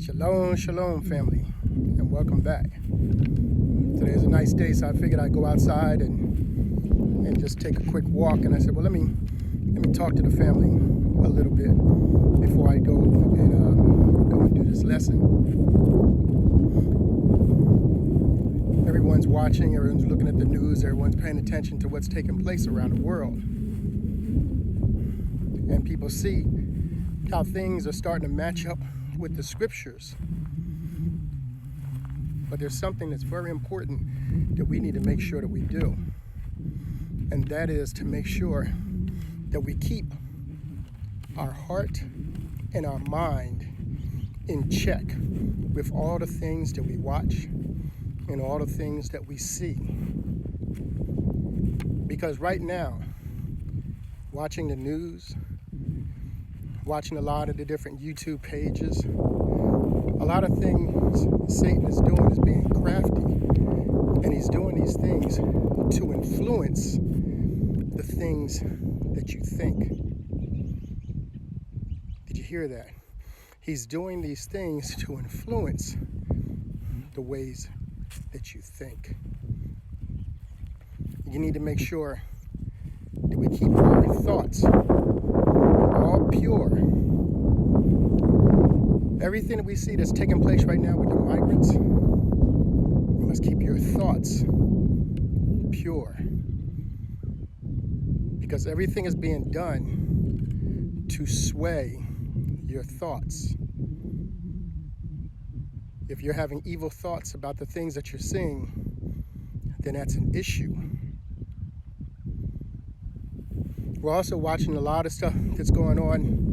Shalom, shalom, family, and welcome back. Today is a nice day, so I figured I'd go outside and just take a quick walk. And I said, well, let me talk to the family a little bit before I go and do this lesson. Everyone's watching, everyone's looking at the news, everyone's paying attention to what's taking place around the world. And people see how things are starting to match up with the scriptures. But there's something that's very important that we need to make sure that we do. And that is to make sure that we keep our heart and our mind in check with all the things that we watch and all the things that we see. Because right now, watching the news, watching a lot of the different YouTube pages, a lot of things Satan is doing is being crafty, and he's doing these things to influence the things that you think. Did you hear that? He's doing these things to influence the ways that you think. You need to make sure that we keep our thoughts all pure. Everything that we see that's taking place right now with the migrants, you must keep your thoughts pure. Because everything is being done to sway your thoughts. If you're having evil thoughts about the things that you're seeing, then that's an issue. We're also watching a lot of stuff that's going on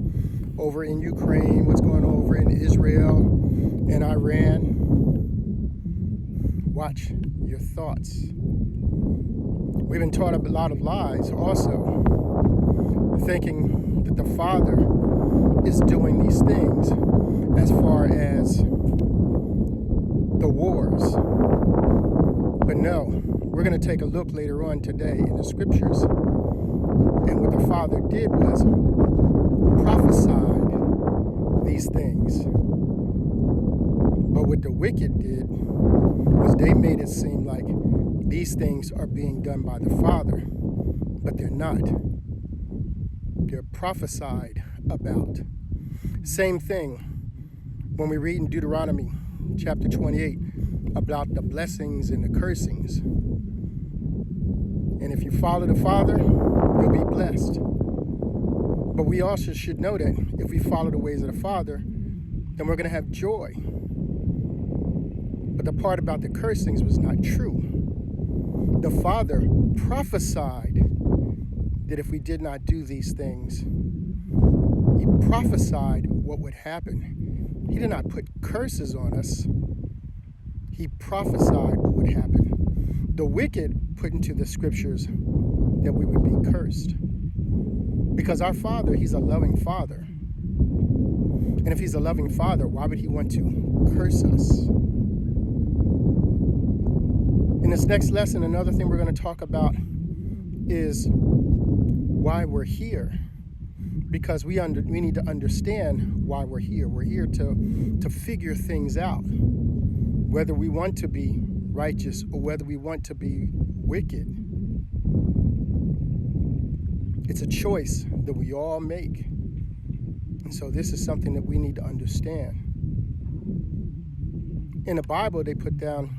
over in Ukraine, what's going on over in Israel and Iran. Watch your thoughts. We've been taught a lot of lies also, thinking that the Father is doing these things as far as the wars. But no, we're going to take a look later on today in the scriptures. And what the Father did was prophesied these things. But what the wicked did was they made it seem like these things are being done by the Father, but they're not. They're prophesied about. Same thing when we read in Deuteronomy chapter 28 about the blessings and the cursings. And if you follow the Father, you'll be blessed. But we also should know that if we follow the ways of the Father, then we're going to have joy. But the part about the cursings was not true. The Father prophesied that if we did not do these things, he prophesied what would happen. He did not put curses on us. He prophesied what would happen. The wicked put into the scriptures that we would be cursed. Because our Father, he's a loving Father. And if he's a loving Father, why would he want to curse us? In this next lesson, another thing we're going to talk about is why we're here. Because we need to understand why we're here. We're here to figure things out. Whether we want to be righteous or whether we want to be wicked. It's a choice that we all make. And so this is something that we need to understand. In the Bible, they put down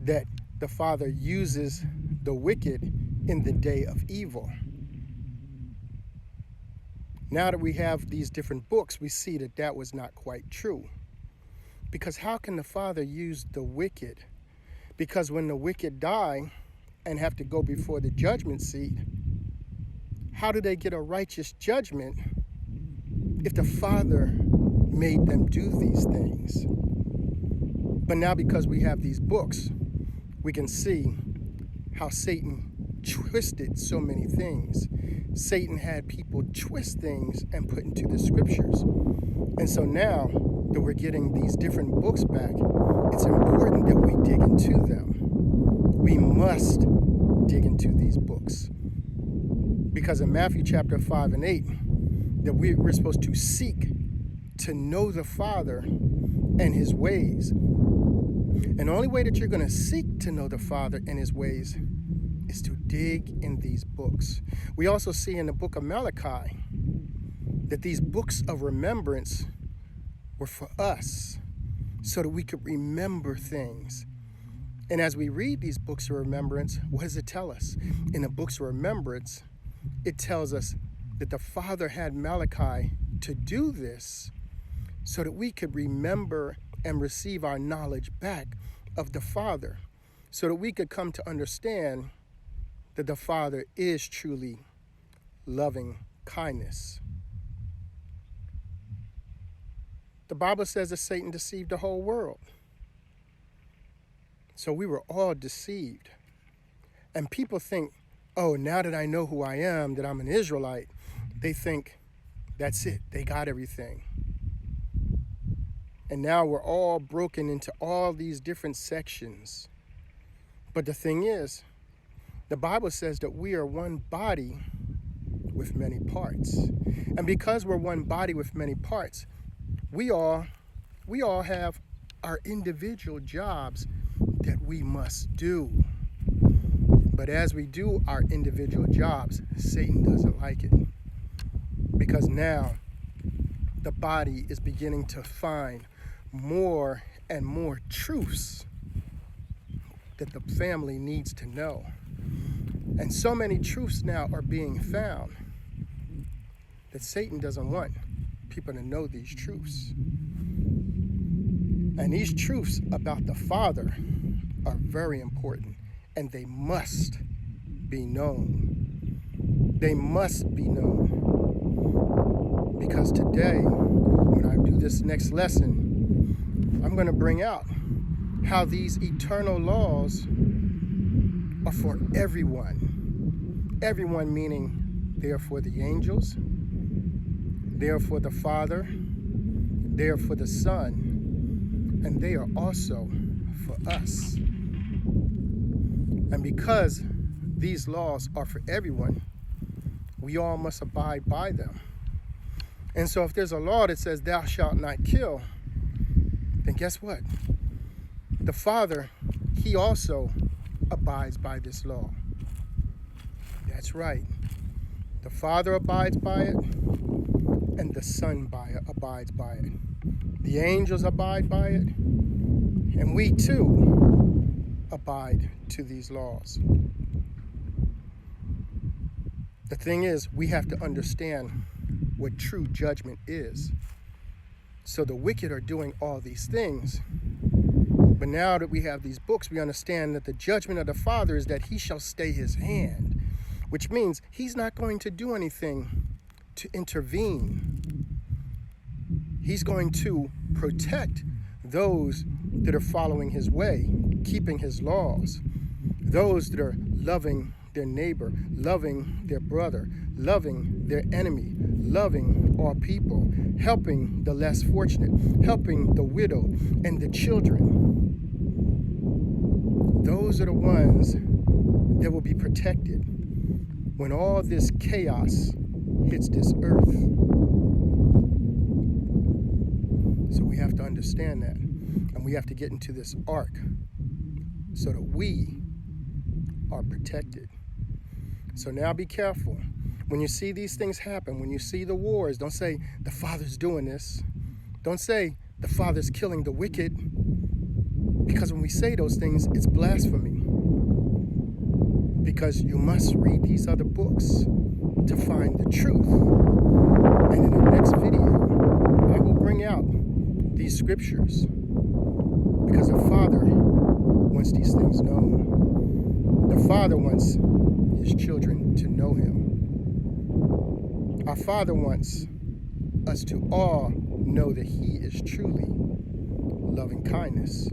that the Father uses the wicked in the day of evil. Now that we have these different books, we see that that was not quite true. Because how can the Father use the wicked? Because when the wicked die and have to go before the judgment seat, how do they get a righteous judgment if the Father made them do these things? But now because we have these books, we can see how Satan twisted so many things. Satan had people twist things and put into the scriptures. And so now that we're getting these different books back, it's important that we dig into them. We must dig into these books. Because in Matthew chapter 5 and 8, that we're supposed to seek to know the Father and his ways. And the only way that you're going to seek to know the Father and his ways is to dig in these books. We also see in the book of Malachi that these books of remembrance were for us so that we could remember things. And as we read these books of remembrance, what does it tell us? In the books of remembrance, it tells us that the Father had Malachi to do this so that we could remember and receive our knowledge back of the Father, so that we could come to understand that the Father is truly loving kindness. The Bible says that Satan deceived the whole world. So we were all deceived. And people think, oh, now that I know who I am, that I'm an Israelite, they think that's it, they got everything. And now we're all broken into all these different sections. But the thing is, the Bible says that we are one body with many parts. And because we're one body with many parts, we all have our individual jobs that we must do. But as we do our individual jobs, Satan doesn't like it. Because now the body is beginning to find more and more truths that the family needs to know. And so many truths now are being found that Satan doesn't want people to know these truths. And these truths about the Father are very important, and they must be known. They must be known. Because today, when I do this next lesson, I'm going to bring out how these eternal laws are for everyone. Everyone meaning they are for the angels, they are for the Father, they are for the Son, and they are also for us. And because these laws are for everyone, we all must abide by them. And so if there's a law that says thou shalt not kill, then guess what? The Father, he also abides by this law. That's right. The Father abides by it, and the Son abides by it. The angels abide by it, and we too abide to these laws. The thing is, we have to understand what true judgment is. So the wicked are doing all these things. But now that we have these books, we understand that the judgment of the Father is that he shall stay his hand, which means he's not going to do anything to intervene. He's going to protect those that are following his way, keeping his laws, those that are loving their neighbor, loving their brother, loving their enemy, loving all people, helping the less fortunate, helping the widow and the children. Those are the ones that will be protected when all this chaos hits this earth. So we have to understand that, and we have to get into this ark so that we are protected. So now be careful. When you see these things happen, when you see the wars, don't say, the Father's doing this. Don't say, the Father's killing the wicked. Because when we say those things, it's blasphemy. Because you must read these other books to find the truth. And in the next video, I will bring out these scriptures. Because the Father wants these things known. The Father wants his children to know him. Our Father wants us to all know that he is truly loving kindness.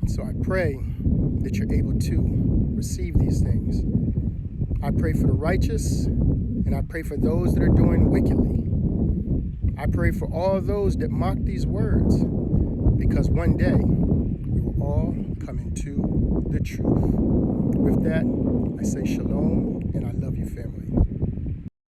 So I pray that you're able to receive these things. I pray for the righteous, and I pray for those that are doing wickedly. I pray for all those that mock these words, because one day we will all come into the truth. With that, I say shalom.